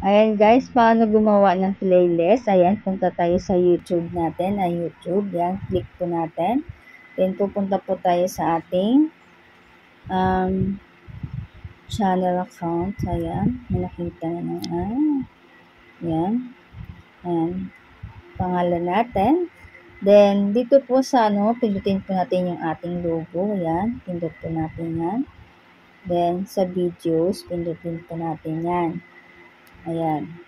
Ayan guys, paano gumawa ng playlist? Ayan, punta tayo sa YouTube natin. YouTube, yan, click po natin. Then, pupunta po tayo sa ating channel account. Ayan, may nakita na naman. Ayan, ayan, pangalan natin. Then, dito po sa pindutin po natin yung ating logo. Ayan, pindot po natin yan. Then, sa videos, pindutin po natin yan. Ayan.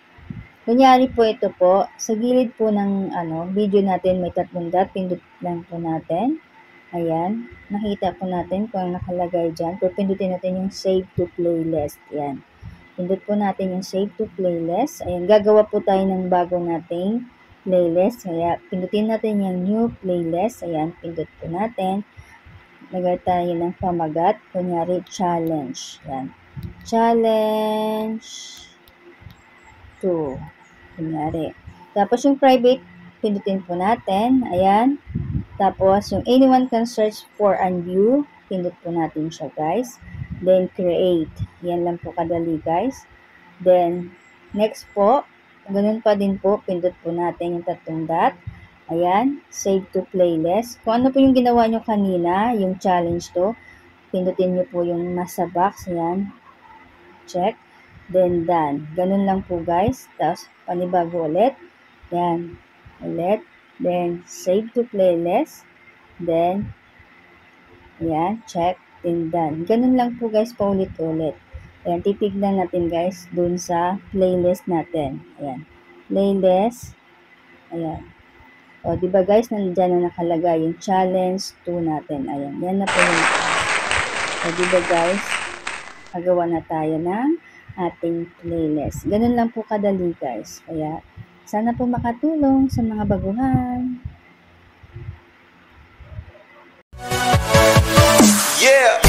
Kunyari po ito po, sa gilid po ng video natin may 3 dot, pindot lang po natin. Ayan, nakita po natin kung ang nakalagay dyan. Pero pindutin natin yung save to playlist. Ayan, pindot po natin yung save to playlist. Ayan, gagawa po tayo ng bago nating playlist. Kaya pindutin natin yung new playlist. Ayan, pindot po natin. Lagay tayo ng pamagat. Kunyari, challenge. Ayan, challenge 2. Kunyari. Tapos yung private, pindutin po natin. Ayan. Tapos yung anyone can search for and view, pindut po natin siya guys. Then create. Yan lang po kadali guys. Then next po, ganun pa din po, pindut po natin yung 3 dot. Ayan. Save to playlist. Kung ano po yung ginawa nyo kanina, yung challenge to, pindutin nyo po yung nasa box. Ayan. Check. Then done. Ganun lang po guys. Tapos panibago ulit. Yan. Ulit. Then save to playlist. Then yan. Check. Then done. Ganun lang po guys paulit-ulit. Ayan. Titignan natin guys dun sa playlist natin. Ayan. Playlist. Ayan. O diba guys, nandiyan na nakalagay yung challenge 2 natin. Ayan. Yan na po yung o diba guys, nagawa na tayo ng ating playlist. Ganun lang po kadali guys. Kaya sana po makatulong sa mga baguhan. Yeah!